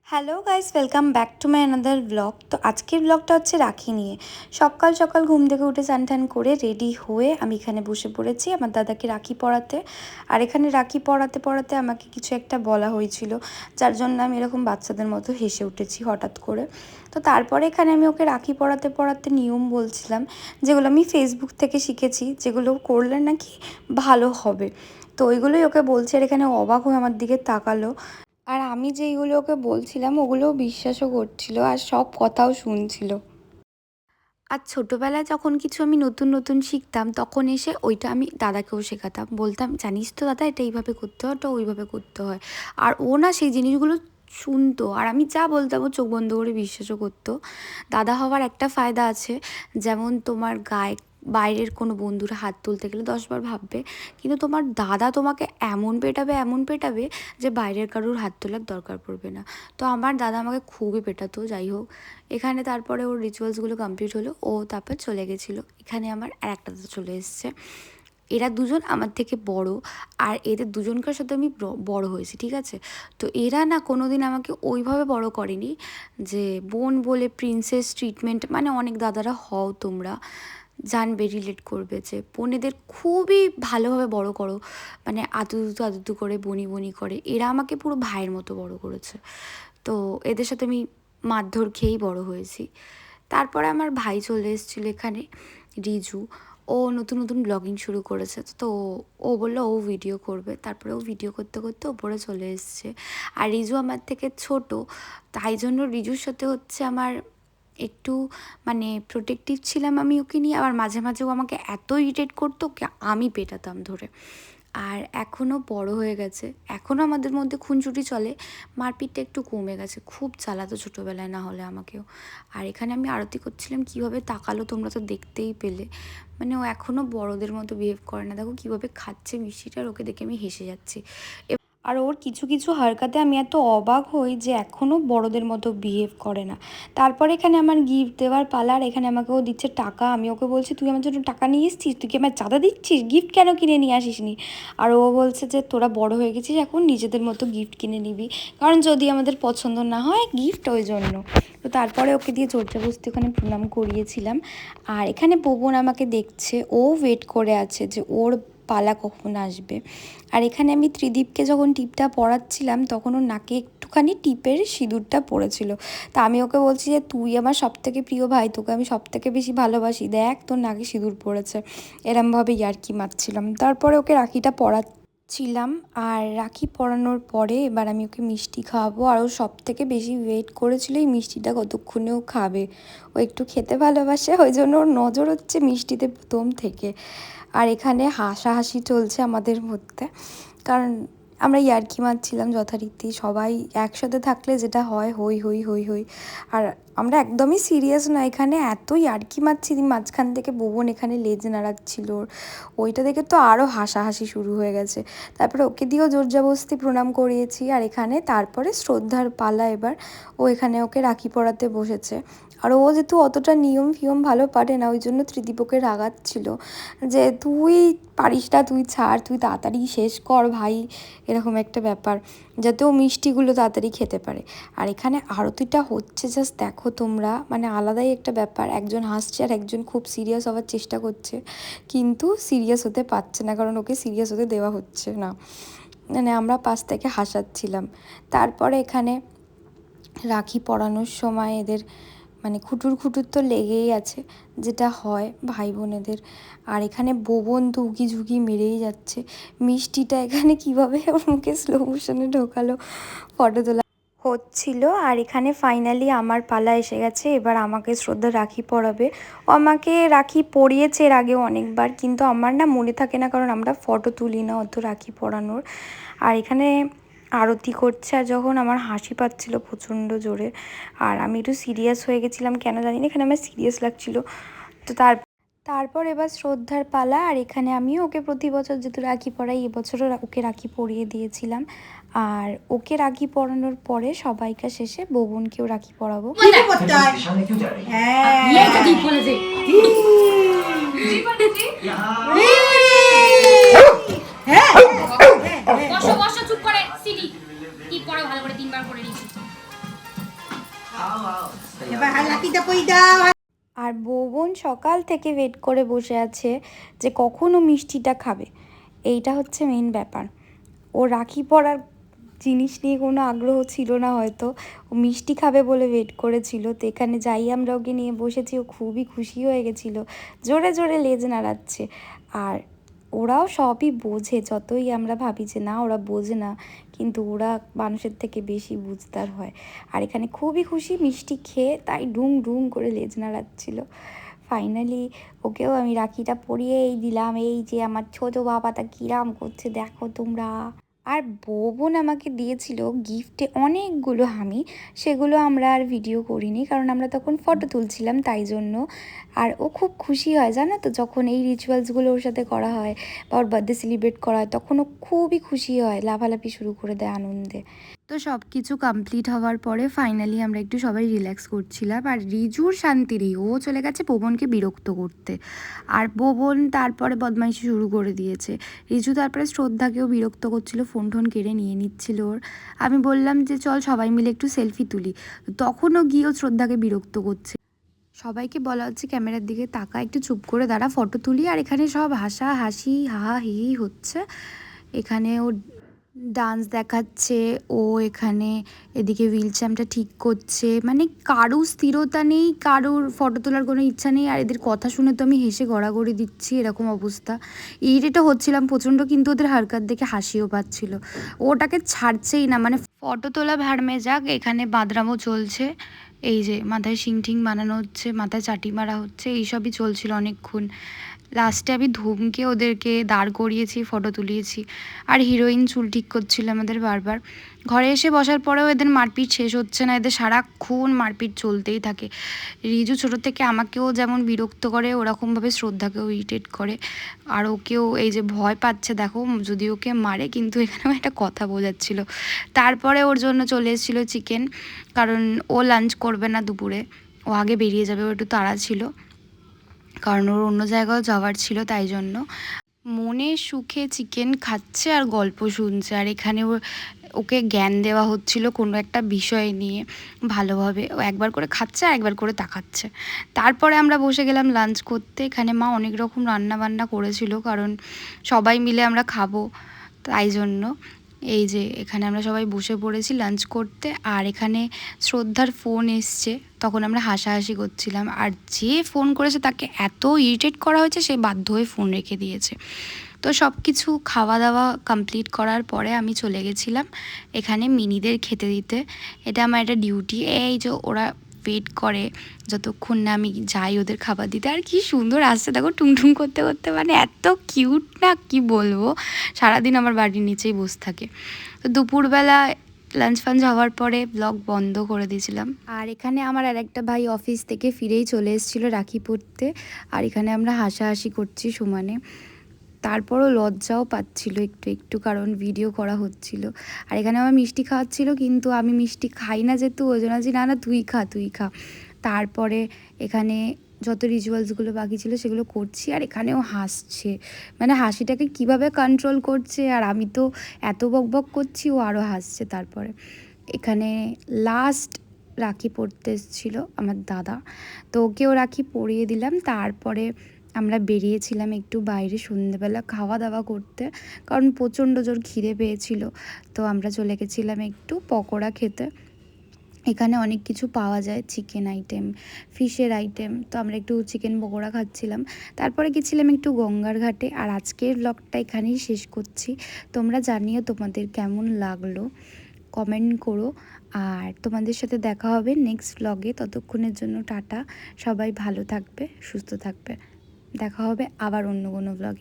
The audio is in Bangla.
Hello guys, welcome back to my another blog. তো আজকের ব্লগটা হচ্ছে রাখি নিয়ে। সকাল সকাল ঘুম থেকে উঠে স্নান টান করে রেডি হয়ে আমি এখানে বসে পড়েছি আমার দাদাকে রাখি পরাতে। আর এখানে রাখি পরাতে পরাতে আমাকে কিছু একটা বলা হয়েছিল, যার জন্য আমি এরকম বাচ্চাদের মতো হেসে উঠেছি হঠাৎ করে। তো তারপরে এখানে আমি ওকে রাখি পরাতে পরাতে নিয়ম বলছিলাম, যেগুলো আমি ফেসবুক থেকে শিখেছি, যেগুলো করলে নাকি ভালো হবে। তো ওইগুলোই ওকে বলছে। আর এখানে অবাক হয়ে আমার দিকে তাকালো। আর আমি যেইগুলো ওকে বলছিলাম ওগুলোও বিশ্বাসও করছিল আর সব কথাও শুনছিল। আর ছোটোবেলায় যখন কিছু আমি নতুন নতুন শিখতাম তখন এসে ওইটা আমি দাদাকেও শেখাতাম, বলতাম জানিস তো দাদা, এটা এইভাবে করতে হয়, ওটা ওইভাবে করতে হয়। আর ও না সেই জিনিসগুলো শুনতো, আর আমি যা বলতাম ও চোখ বন্ধ করে বিশ্বাসও করতো। দাদা হওয়ার একটা ফায়দা আছে, যেমন তোমার গায়ে বাইরের কোনো বন্ধুরা হাত তুলতে গেলে 10বার ভাববে, কিন্তু তোমার দাদা তোমাকে এমন পেটাবে যে বাইরের কারোর হাত তোলার দরকার পড়বে না। তো আমার দাদা আমাকে খুবই পেটাতো। যাই হোক, এখানে তারপরে ওর রিচুয়ালসগুলো কমপ্লিট হলো, ও তারপর চলে গেছিলো। এখানে আমার আর একটা দাদা চলে এসছে। এরা দুজন আমার থেকে বড়, আর এদের দুজনকার সাথে আমি বড় হয়েছি, ঠিক আছে। তো এরা না কোনো দিন আমাকে ওইভাবে বড় করেনি যে বোন বলে প্রিন্সেস ট্রিটমেন্ট, মানে অনেক দাদারা হও তোমরা জানবে, রিলেট করবে যে বোনেদের খুবই ভালোভাবে বড় করো, মানে আদুদু আদুদু করে বনি বনি করে। এরা আমাকে পুরো ভাইয়ের মতো বড় করেছে। তো এদের সাথে আমি মারধর খেয়েই বড় হয়েছি। তারপরে আমার ভাই চলে এসেছিলো এখানে, রিজু। ও নতুন নতুন ব্লগিং শুরু করেছে, তো ও বললো ও ভিডিও করবে। তারপরে ও ভিডিও করতে করতে ওপরে চলে এসছে। আর রিজু আমার থেকে ছোট, তাই জন্য রিজুর সাথে হচ্ছে আমার একটু মানে প্রোটেক্টিভ ছিলাম আমি ওকে নিয়ে। আবার মাঝে মাঝেও আমাকে এত ইরিটেট করতো কি আমি পেটাতাম ধরে। আর এখনও বড় হয়ে গেছে, এখনও আমাদের মধ্যে খুনসুটি চলে, মারপিটটা একটু কমে গেছে। খুব চালাতো ছোটোবেলায় না হলে আমাকেও। আর এখানে আমি আরতি করছিলাম, কীভাবে তাকালো তোমরা তো দেখতেই পেলে। মানে ও এখনও বড়দের মতো বিহেভ করে না, দেখো কীভাবে খাচ্ছে মিষ্টিটা, আর ওকে দেখে আমি হেসে যাচ্ছি। আর ওর কিছু কিছু হারকাতে আমি এত অবাক হই যে এখনও বড়দের মতো বিহেভ করে না। তারপর এখানে আমার গিফট দেওয়ার পালা, আর এখানে আমাকে ও দিচ্ছে টাকা। আমি ওকে বলছি তুই আমার জন্য টাকা নিয়ে এসছিস, তুই কি আমার চাঁদা দিচ্ছিস, গিফট কেন কিনে নিয়ে আসিস নি? আর ও বলছে যে তোরা বড় হয়ে গেছিস, এখন নিজেদের মতো গিফট কিনে নিবি, কারণ যদি আমাদের পছন্দ না হয় গিফট ওই জন্য। তো তারপরে ওকে দিয়ে জোরজবস্তি ওখানে প্রণাম করিয়েছিলাম। আর এখানে বোবন আমাকে দেখছে, ও ওয়েট করে আছে যে ওর পালা কখন আসবে। আর এখানে আমি ত্রিদীপকে যখন টিপটা পরাচ্ছিলাম তখন ওর নাকে একটুখানি টিপের সিঁদুরটা পড়েছিল। তা আমি ওকে বলছি যে তুই আমার সবথেকে প্রিয় ভাই, তোকে আমি সবথেকে বেশি ভালোবাসি, দেখ তোর নাকে সিঁদুর পড়েছে। এরমভাবে ইয়ার্কি মারছিলাম। তারপরে ওকে রাখিটা পরাচ্ছিলাম। আর রাখি পরানোর পরে এবার আমি ওকে মিষ্টি খাওয়াবো। আর ও সবথেকে বেশি ওয়েট করেছিল এই মিষ্টিটা কতক্ষণে ও খাবে। ও একটু খেতে ভালোবাসে, ওই জন্য ওর নজর হচ্ছে মিষ্টিতে প্রথম থেকে। আর এখানে হাসাহাসি চলছে আমাদের মধ্যে, কারণ আমরা ইয়ার্কি মারছিলাম যথারীতি। সবাই একসাথে থাকলে যেটা হয় হই হই হই হই। আর আমরা একদমই সিরিয়াস না, এখানে এত ইয়ার্কি মারছি। মাঝখান থেকে বোবন এখানে লেজ নাড়াচ্ছিল, ওইটা দেখে তো আরও হাসাহাসি শুরু হয়ে গেছে। তারপরে ওকে দিয়েও জোরজবস্তি প্রণাম করিয়েছি। আর এখানে তারপরে শ্রদ্ধার পালা। এবার ও এখানে ওকে রাখি পরাতে বসেছে। আর ও যেহেতু অতটা নিয়ম ফিয়ম ভালো পারে না, ওই জন্য ত্রিদীপকে রাগাচ্ছিল যে তুই পারিস না, তুই ছাড়, তুই তাড়াতাড়ি শেষ কর ভাই, এরকম একটা ব্যাপার, যাতে ও মিষ্টিগুলো তাড়াতাড়ি খেতে পারে। আর এখানে আরতিটা হচ্ছে জাস্ট দেখো তোমরা, মানে আলাদাই একটা ব্যাপার। একজন হাসছে আর একজন খুব সিরিয়াস হওয়ার চেষ্টা করছে, কিন্তু সিরিয়াস হতে পারছে না, কারণ ওকে সিরিয়াস হতে দেওয়া হচ্ছে না। মানে আমরা পাশ থেকে হাসাচ্ছিলাম। তারপরে এখানে রাখি পরানোর সময় এদের মানে খুঁটুর খুঁটুর তো লেগেই আছে, যেটা হয় ভাই বোনেদের। আর এখানে বোবন তো উকি ঝুঁকি মেরেই যাচ্ছে। মিষ্টিটা এখানে কিভাবে ওর মুখে স্লো মোশনে ঢোকালো, ফটো তোলা হচ্ছিল। আর এখানে ফাইনালি আমার পালা এসে গেছে, এবার আমাকে শ্রদ্ধা রাখি পরাবে। ও আমাকে রাখি পরিয়েছে এর আগেও অনেকবার, কিন্তু আমার না মনে থাকে না, কারণ আমরা ফটো তুলি না অত রাখি পরানোর। আর এখানে আরতি করছে, আর যখন আমার হাসি পাচ্ছিল প্রচণ্ড জোরে, আর আমি একটু সিরিয়াস হয়ে গেছিলাম কেন জানি না, এখানে আমার সিরিয়াস লাগছিল। তো তারপর এবার শ্রদ্ধার পালা। আর এখানে আমিও ওকে প্রতি বছর যেহেতু রাখি পরাই, এবছরও ওকে রাখি পরিয়ে দিয়েছিলাম। আর ওকে রাখি পরানোর পরে সবাইকার শেষে বোবনকেও রাখি পরাবো। এবার হালাকিটা কই দাও। আর বউ বোন সকাল থেকে ওয়েট করে বসে আছে যে কখনো মিষ্টিটা খাবে। এইটা হচ্ছে মেন ব্যাপার। ও রাখি পরার জিনিস নিয়ে কোনো আগ্রহ ছিল না হয়তো, ও মিষ্টি খাবে বলে ওয়েট করেছিল। তো এখানে যাই আমরা ওকে নিয়ে বসেছি, ও খুবই খুশি হয়ে গেছিলো, জোরে জোরে লেজ নাড়াচ্ছে। আর ওরাও সবই বোঝে, যতই আমরা ভাবি যে না ওরা বোঝে না, কিন্তু ওরা মানুষের থেকে বেশি বুঝদার হয়। আর এখানে খুবই খুশি মিষ্টি খেয়ে, তাই ডুং ডুং করে লেজ নাড়াচ্ছিল। ফাইনালি ওকেও আমি রাখিটা পরিয়েই দিলাম। এই যে আমার ছোটো বাবাটা কিরাম করছে দেখো তোমরা। আর বউ বোন আমাকে দিয়েছিল গিফটে অনেকগুলো হামি, সেগুলো আমরা আর ভিডিও করিনি কারণ আমরা তখন ফটো তুলছিলাম তাই জন্য। আর ও খুব খুশি হয় জানো তো, যখন এই রিচুয়ালসগুলো ওর সাথে করা হয় বা ওর বার্থডে সেলিব্রেট করা হয় তখন ও খুবই খুশি হয়, লাফালাফি শুরু করে দেয় আনন্দে। তো সব কিছু কমপ্লিট হওয়ার পরে ফাইনালি আমরা একটু সবাই রিল্যাক্স করছিলাম। আর রিজুর শান্তিরই ও চলে গেছে ভুবনকে বিরক্ত করতে, আর ভুবন তারপরে বদমাইশি শুরু করে দিয়েছে। রিজু তারপরে শ্রদ্ধাকেও বিরক্ত করছিল, ফোন টোন কেড়ে নিয়ে নিচ্ছিল ওর। আমি বললাম যে চল সবাই মিলে একটু সেলফি তুলি, তখনও গিয়েও শ্রদ্ধাকে বিরক্ত করছে। সবাইকে বলা হচ্ছে ক্যামেরার দিকে তাকা, একটু চুপ করে দাঁড়া, ফটো তুলি। আর এখানে সব হাসা হাসি হা হি হচ্ছে। এখানে ও ডান্স দেখাচ্ছে, ও এখানে এদিকে হুইল চ্যাম্পটা ঠিক করছে, মানে কারুর স্থিরতা নেই, কারুর ফটো তোলার কোনো ইচ্ছা নেই। আর এদের কথা শুনে তো আমি হেসে গড়াগড়ি দিচ্ছি, এরকম অবস্থা। ইরিটেটও হচ্ছিলাম প্রচণ্ড, কিন্তু ওদের হারকাত দেখে হাসিও পাচ্ছিল। ওটাকে ছাড়ছেই না, মানে ফটো তোলা ভাড়মে যাক, এখানে বাদরামও চলছে। এই যে মাথায় শিং ঠিং বানানো হচ্ছে, মাথায় চাটি মারা হচ্ছে, এইসবই চলছিল অনেকক্ষণ। লাস্টে আমি ধুমকে ওদেরকে দাঁড় করিয়েছি, ফটো তুলিয়েছি। আর হিরোইন চুল ঠিক করছিল আমাদের বারবার। ঘরে এসে বসার পরেও এদের মারপিট শেষ হচ্ছে না, এদের সারাক্ষণ মারপিট চলতেই থাকে। রিজু ছোটো থেকে আমাকেও যেমন বিরক্ত করে, ওরকমভাবে শ্রদ্ধাকেও ইরিটেট করে। আর ওকেও এই যে ভয় পাচ্ছে দেখো, যদি ওকে মারে কিন্তু এখানেও একটা কথা বোঝাচ্ছিল। তারপরে ওর জন্য চলে এসেছিলো চিকেন, কারণ ও লাঞ্চ করবে না দুপুরে, ও আগে বেরিয়ে যাবে, ও একটু তাড়া ছিল, কারণ ওর অন্য জায়গাও যাওয়ার ছিল তাই জন্য। মনে সুখে চিকেন খাচ্ছে আর গল্প শুনছে। আর এখানে ওকে জ্ঞান দেওয়া হচ্ছিল কোনো একটা বিষয় নিয়ে ভালোভাবে, ও একবার করে খাচ্ছে আর একবার করে তাকাচ্ছে। তারপরে আমরা বসে গেলাম লাঞ্চ করতে। এখানে মা অনেক রকম রান্না বান্না করেছিল, কারণ সবাই মিলে আমরা খাবো তাই জন্য। এই যে এখানে আমরা সবাই বসে পড়েছি লাঞ্চ করতে। আর এখানে শ্রদ্ধার ফোন এসছে, তখন আমরা হাসাহাসি করছিলাম। আর যে ফোন করেছে তাকে এত ইরিটেট করা হয়েছে, সে বাধ্য হয়ে ফোন রেখে দিয়েছে। তো সব কিছু খাওয়া দাওয়া কমপ্লিট করার পরে আমি চলে গেছিলাম এখানে মিনিদের খেতে দিতে। এটা আমার একটা ডিউটি। এই যে ওরা ওয়েট করে যতক্ষণ না আমি যাই ওদের খাবার দিতে। আর কি সুন্দর আসছে দেখো, টুংটুং করতে করতে, মানে এত কিউট না কি বলবো। সারাদিন আমার বাড়ির নিচেই বসে থাকে। তো দুপুরবেলা লাঞ্চ ফাঞ্চ হওয়ার পরে ব্লগ বন্ধ করে দিয়েছিলাম। আর এখানে আমার আর একটা ভাই অফিস থেকে ফিরেই চলে এসেছিলো রাখি পরতে। আর এখানে আমরা হাসাহাসি করছি সমানে। তারপরও লজ্জাও পাচ্ছিল একটু একটু, কারণ ভিডিও করা হচ্ছিল। আর এখানে আমার মিষ্টি খাওয়াচ্ছিল, কিন্তু আমি মিষ্টি খাই না যেহেতু, ওই জন্য না না তুই খা তুই খা। তারপরে এখানে যত রিচুয়ালসগুলো বাকি ছিল সেগুলো করছি। আর এখানেও হাসছে, মানে হাসিটাকে কিভাবে কন্ট্রোল করছে। আর আমি তো এত বকবক করছি, ও আরও হাসছে। তারপরে এখানে লাস্ট রাখি পরতে এসেছিলো আমার দাদা, তো ওকেও রাখি পরিয়ে দিলাম। তারপরে আমরা বেরিয়েছিলাম একটু বাইরে সন্ধ্যেবেলা খাওয়া দাওয়া করতে, কারণ প্রচণ্ড জোর খিদে পেয়েছিল। তো আমরা চলে গেছিলাম একটু পকোড়া খেতে। এখানে অনেক কিছু পাওয়া যায়, চিকেন আইটেম, ফিশের আইটেম। তো আমরা একটু চিকেন পকোড়া খাচ্ছিলাম। তারপরে গেছিলাম একটু গঙ্গার ঘাটে। আর আজকের ব্লগটা এখানেই শেষ করছি। তোমরা জানিও তোমাদের কেমন লাগলো, কমেন্ট করো। আর তোমাদের সাথে দেখা হবে নেক্সট ব্লগে। ততক্ষণের জন্য টাটা, সবাই ভালো থাকবে, সুস্থ থাকবে। দেখা হবে আবার অন্য কোনো ব্লগে।